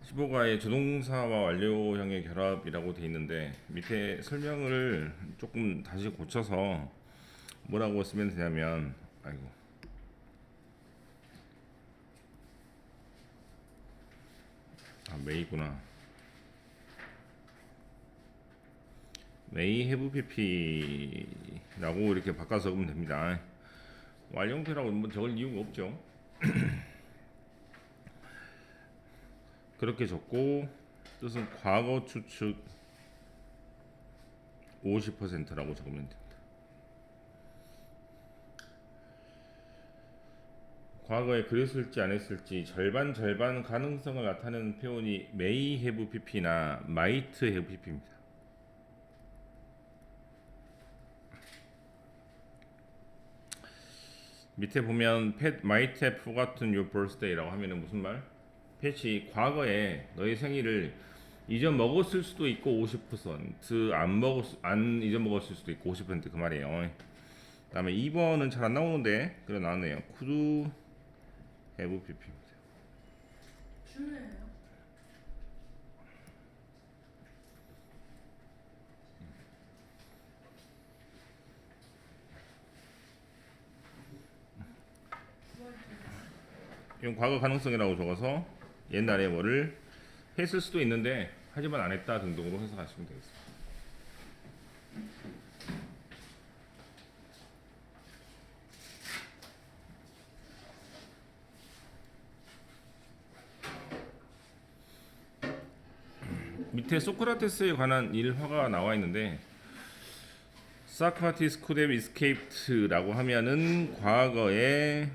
15가의 조동사와 완료형의 결합이라고 돼 있는데 밑에 설명을 조금 다시 고쳐서 뭐라고 쓰면 되냐면 아이고 메이구나. 메이 해브 pp라고 이렇게 바꿔서 적으면 됩니다. 완료형태라고 뭐 적을 이유가 없죠. 그렇게 적고 뜻은 과거 추측 50%라고 적으면 됩니다. 과거에 그랬을지 안 했을지 절반 가능성을 나타내는 표현이 may have pp나 might have pp입니다. 밑에 보면 Pat might have forgotten your birthday라고 하면은 무슨 말? 팻이 과거에 너의 생일을 잊어먹었을 수도 있고 50%안 잊어먹었을 수도 있고 50%그 말이에요. 그다음에 2번은 잘 안 나오는데 그래 나왔네요. could have pp입니다. 줄래요? 이건 과거 가능성이라고 적어서 옛날에 뭐를 했을 수도 있는데 하지만 안 했다 등등으로 해석하시면 되겠습니다. 밑에 소크라테스에 관한 일화가 나와 있는데 Socrates could have escaped라고 하면은 과거에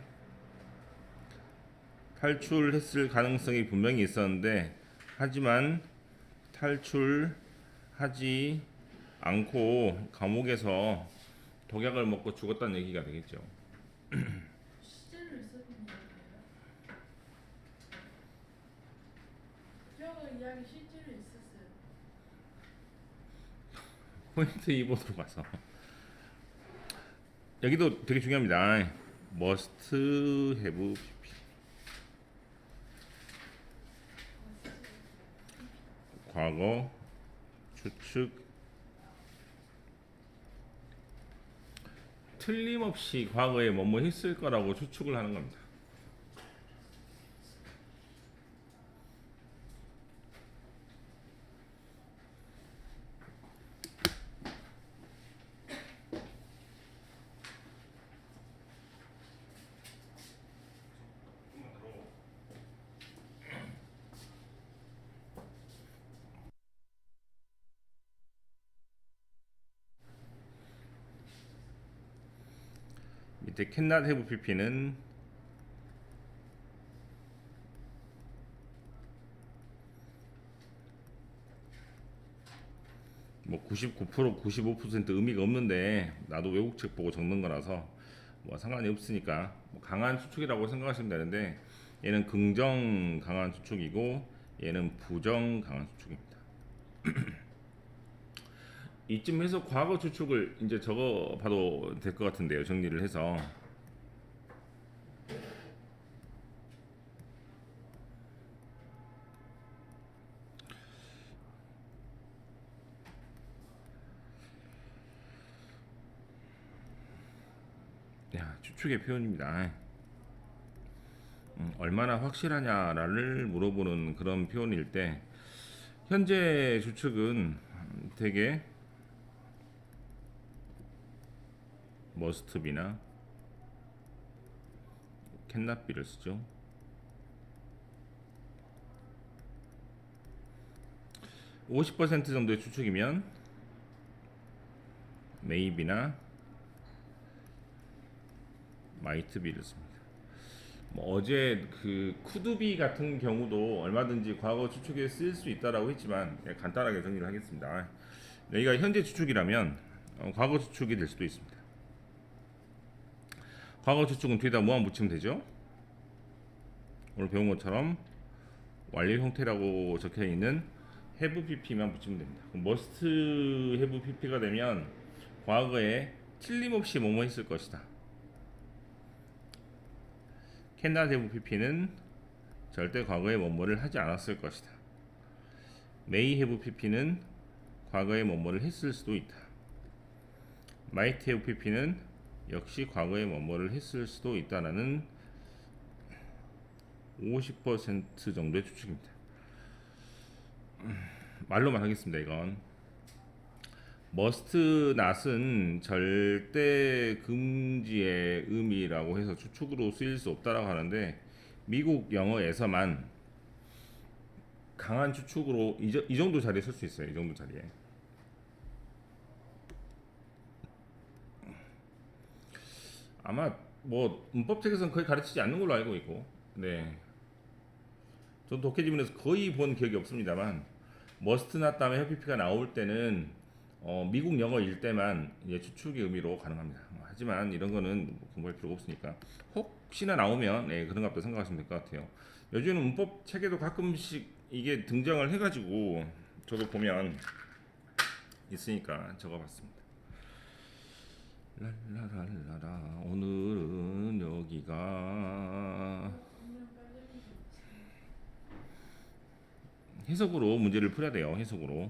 탈출했을 가능성이 분명히 있었는데 하지만 탈출하지 않고 감옥에서 독약을 먹고 죽었다는 얘기가 되겠죠. 실제로 있었던 이야기예요? 저거 이야기 실제로 있었어요. 포인트 2번으로 가서 여기도 되게 중요합니다. must have pp. 과거 추측 틀림없이 과거에 뭐뭐 했을 거라고 추측을 하는 겁니다. 밑에 cannot have pp는 뭐 99%, 95% 의미가 없는데 나도 외국책 보고 적는 거라서 뭐 상관이 없으니까 뭐 강한 추측이라고 생각하시면 되는데 얘는 긍정 강한 추측이고 얘는 부정 강한 추측입니다. 이쯤에서 과거 추측을 이제 적어 봐도 될 것 같은데요. 정리를 해서 추측의 표현입니다. 얼마나 확실하냐를 물어보는 그런 표현일 때 현재 추측은 되게 must be나 cannot be를 쓰죠. 50% 정도의 추측이면 maybe나 might be를 씁니다. 뭐 어제 그 could be 같은 경우도 얼마든지 과거 추측에 쓰일 수 있다라고 했지만 간단하게 정리를 하겠습니다. 여기가 현재 추측이라면 과거 추측이 될 수도 있습니다. 과거 추측은 뒤에다 뭐만 붙이면 되죠? 오늘 배운 것처럼 완료 형태라고 적혀 있는 have pp만 붙이면 됩니다. 그럼 must have pp가 되면 과거에 틀림없이 뭐뭐 했을 것이다. cannot have pp는 절대 과거에 뭐뭐를 하지 않았을 것이다. may have pp는 과거에 뭐뭐를 했을 수도 있다. might have pp는 역시 과거에 뭐뭐를 했을 수도 있다라는 50% 정도의 추측입니다. 말로만 하겠습니다. 이건 must not은 절대 금지의 의미라고 해서 추측으로 쓰일 수 없다라고 하는데 미국 영어에서만 강한 추측으로 이 정도 자리에 쓸 수 있어요. 이 정도 자리에. 아마 뭐 문법책에서는 거의 가르치지 않는 걸로 알고 있고, 네. 전 독해지문에서 거의 본 기억이 없습니다만, must not 다음에 해피피가 나올 때는 미국 영어일 때만 이제 추측의 의미로 가능합니다. 하지만 이런 거는 공부할 필요가 없으니까 혹시나 나오면 네, 그런 것도 생각하시면 될 것 같아요. 요즘은 문법 책에도 가끔씩 이게 등장을 해가지고 저도 보면 있으니까 적어봤습니다. 랄라랄라라 오늘은 여기가 해석으로 문제를 풀어야 돼요. 해석으로.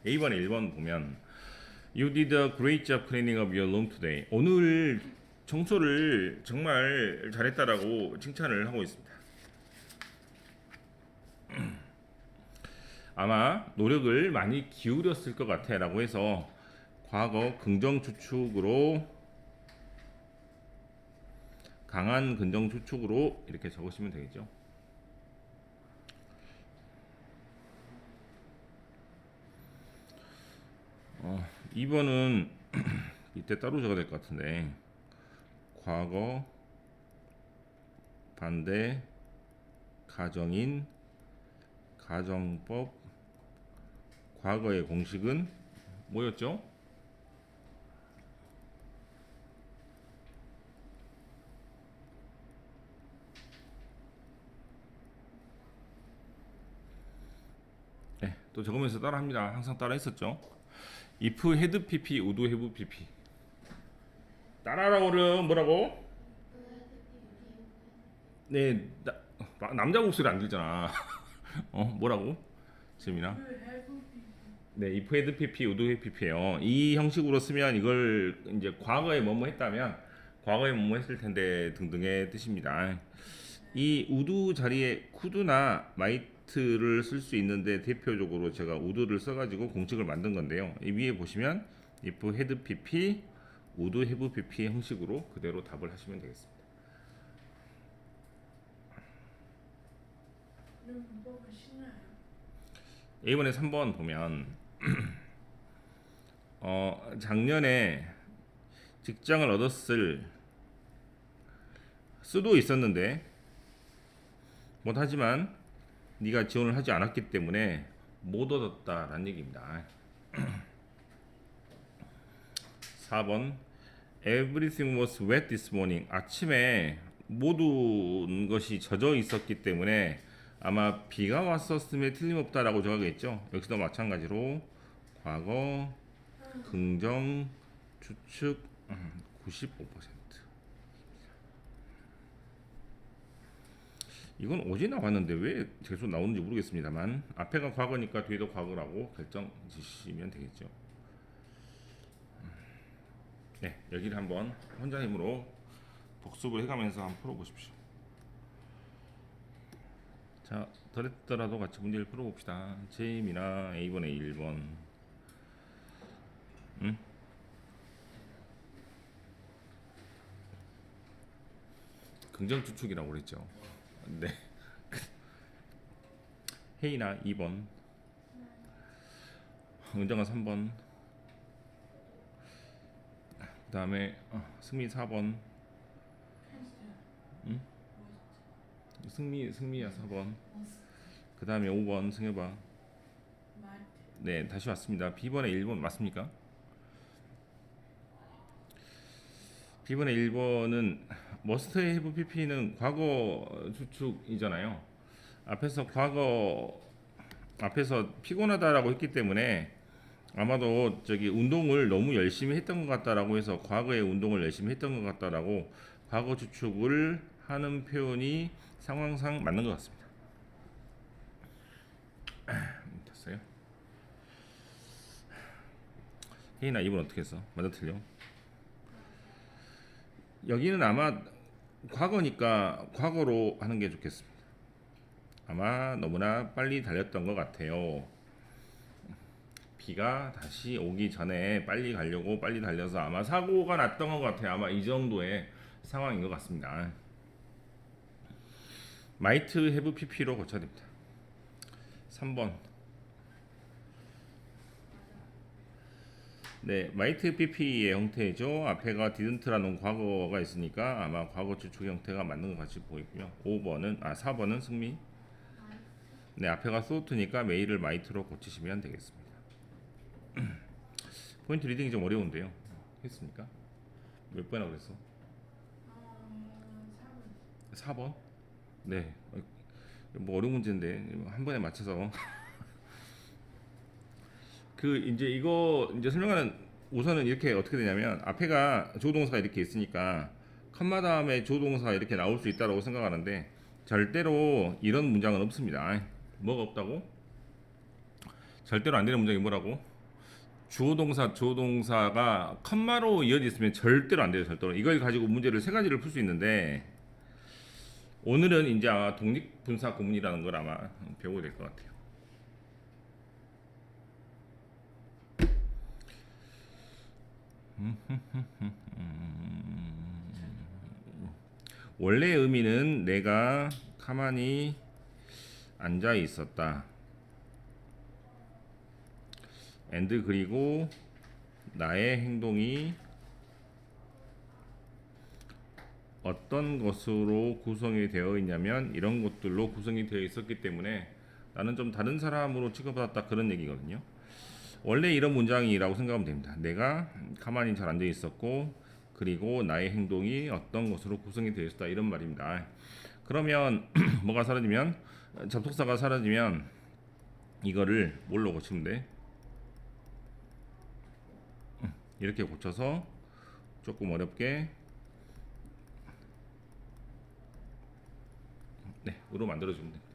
A번에 1번 보면 You did a great job cleaning up your room today. 오늘 청소를 정말 잘했다라고 칭찬을 하고 있습니다. 아마 노력을 많이 기울였을 것 같아 라고 해서 과거 긍정 추측으로 강한 긍정 추측으로 이렇게 적으시면 되겠죠. 어, 2번은 이때 따로 적어야 될 것 같은데 과거 반대 가정인 가정법 과거의 공식은 뭐였죠? 네, 또 적으면서 따라합니다. 항상 따라했었죠. if had pp, would have pp. 따라하라고 그러면 뭐라고? 네, 남자 목소리 안 들잖아. 뭐라고? 재민아. 네, if had pp, would have pp예요. 이 형식으로 쓰면 이걸 이제 과거에 뭐뭐 했다면 과거에 뭐뭐 했을 텐데 등등의 뜻입니다. 이 would 자리에 could나 might를 쓸 수 있는데 대표적으로 제가 would를 써가지고 공식을 만든 건데요. 이 위에 보시면 if had pp, would have pp 형식으로 그대로 답을 하시면 되겠습니다. 이런 문법은 쉽나요? A번에 3번 보면 작년에 직장을 얻었을 수도 있었는데 못하지만 네가 지원을 하지 않았기 때문에 못 얻었다라는 얘기입니다. 4번 Everything was wet this morning. 아침에 모든 것이 젖어 있었기 때문에 아마 비가 왔었음에 틀림없다라고 적어야겠죠. 여기서도 마찬가지로 과거 긍정 추측 95%. 이건 어제 나왔는데 왜 계속 나오는지 모르겠습니다만 앞에가 과거니까 뒤에도 과거라고 결정 지시면 되겠죠. 네, 여기를 한번 혼자 힘으로 복습을 해가면서 한번 풀어보십시오. 자, 덜했더라도 같이 문제를 풀어봅시다. 제임이나 A번에 1번. 응? 긍정 추측이라고 그랬죠. 네. 혜이나 2번. 은정아 3번. 그 다음에 승미 4번. 응? 승미야 4번. 그 다음에 5번 승혜봐. 네, 다시 왔습니다. B번에 1번 맞습니까? B번에 1번은 must have pp는 과거 추측이잖아요. 앞에서 피곤하다라고 했기 때문에 아마도 저기 운동을 너무 열심히 했던 것 같다라고 해서 과거에 운동을 열심히 했던 것 같다라고 과거 추측을 하는 표현이 상황상 맞는 것 같습니다. 됐어요? 혜인아 이번 어떻게 했어? 맞아 틀려? 여기는 아마 과거니까 과거로 하는 게 좋겠습니다. 아마 너무나 빨리 달렸던 것 같아요. 비가 다시 오기 전에 빨리 가려고 빨리 달려서 아마 사고가 났던 것 같아요. 아마 이 정도의 상황인 것 같습니다. 마이트 해브 PP로 고쳐야 됩니다. 3번. 네, 마이트 PP의 형태죠. 앞에가 didn't라는 과거가 있으니까 아마 과거 추측 형태가 맞는 것 같이 보이고요. 4번은 승미. 네, 앞에가 thought니까 메일을 마이트로 고치시면 되겠습니다. 포인트 리딩이 좀 어려운데요. 했습니까? 몇 번이나 그랬어? 4번. 4번? 네. 뭐 어려운 문제인데 한 번에 맞춰서 그 이제 이거 이제 설명하는 우선은 이렇게 어떻게 되냐면 앞에가 조동사가 이렇게 있으니까 컴마 다음에 조동사가 이렇게 나올 수 있다고 생각하는데 절대로 이런 문장은 없습니다. 뭐가 없다고? 절대로 안 되는 문장이 뭐라고? 주어 동사 조동사가 컴마로 이어져 있으면 절대로 안 돼요. 절대로. 이걸 가지고 문제를 세 가지를 풀 수 있는데 오늘은 이제 아마 독립분사 구문이라는 걸 아마 배우게 될 것 같아요. 원래 의미는 내가 가만히 앉아 있었다. and 그리고 나의 행동이 어떤 것으로 구성이 되어 있냐면 이런 것들로 구성이 되어 있었기 때문에 나는 좀 다른 사람으로 취급받았다 그런 얘기거든요. 원래 이런 문장이라고 생각하면 됩니다. 내가 가만히 잘 앉아 있었고 그리고 나의 행동이 어떤 것으로 구성이 되어 있었다 이런 말입니다. 그러면 뭐가 사라지면 접속사가 사라지면 이거를 뭘로 고치면 돼? 이렇게 고쳐서 조금 어렵게 네, 으로 만들어주면 됩니다.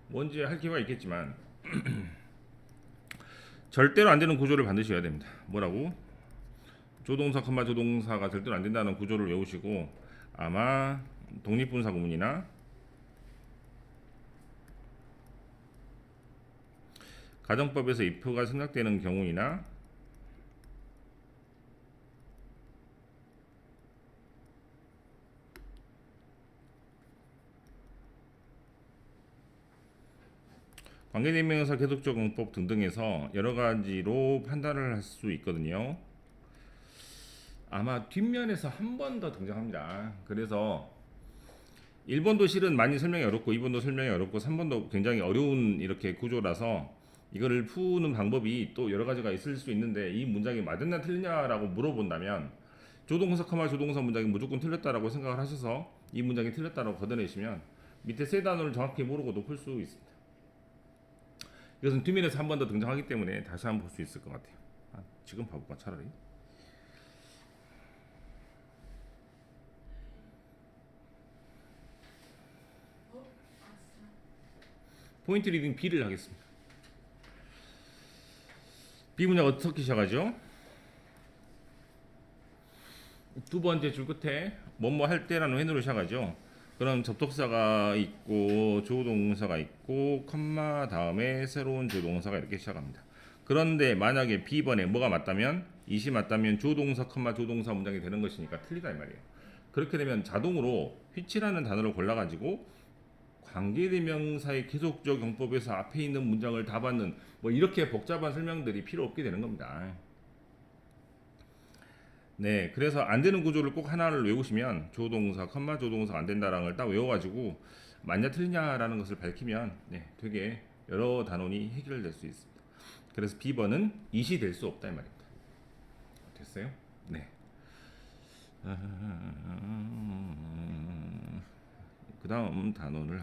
뭔지 할 기회가 있겠지만 절대로 안 되는 구조를 반드시 해야 됩니다. 뭐라고? 조동사, 컴마 조동사가 절대로 안 된다는 구조를 외우시고 아마 독립분사 구문이나 가정법에서 if가 생략되는 경우이나 관계대명사, 계속적용법 등등에서 여러 가지로 판단을 할 수 있거든요. 아마 뒷면에서 한 번 더 등장합니다. 그래서 1번도 실은 많이 설명이 어렵고 2번도 설명이 어렵고 3번도 굉장히 어려운 이렇게 구조라서 이거를 푸는 방법이 또 여러 가지가 있을 수 있는데 이 문장이 맞았냐 틀리냐라고 물어본다면 조동사, 컴마 조동사 문장이 무조건 틀렸다라고 생각을 하셔서 이 문장이 틀렸다라고 걷어내시면 밑에 세 단어를 정확히 모르고도 풀 수 있습니다. 이것은 뒷면에서 한 번 더 등장하기 때문에 다시 한번 볼 수 있을 것 같아요. 지금 봐볼까 차라리. 포인트 리딩 B를 하겠습니다. B 문장 어떻게 시작하죠? 두 번째 줄 끝에 뭐뭐 할 때라는 왼으로 시작하죠. 그럼 접속사가 있고 조동사가 있고 컴마 다음에 새로운 조동사가 이렇게 시작합니다. 그런데 만약에 B번에 뭐가 맞다면 이시 맞다면 조동사 컴마 조동사 문장이 되는 것이니까 틀리다 이 말이에요. 그렇게 되면 자동으로 which라는 단어를 골라가지고 관계대명사의 계속적 용법에서 앞에 있는 문장을 다 받는 뭐 이렇게 복잡한 설명들이 필요 없게 되는 겁니다. 네, 그래서 안 되는 구조를 꼭 하나를 외우시면 조동사, 컴마 조동사가 안 된다라는 걸 딱 외워가지고 맞냐 틀리냐라는 것을 밝히면 네, 되게 여러 단원이 해결될 수 있습니다. 그래서 B번은 it이 될 수 없다 이 말입니다. 됐어요? 네. 다음 단원을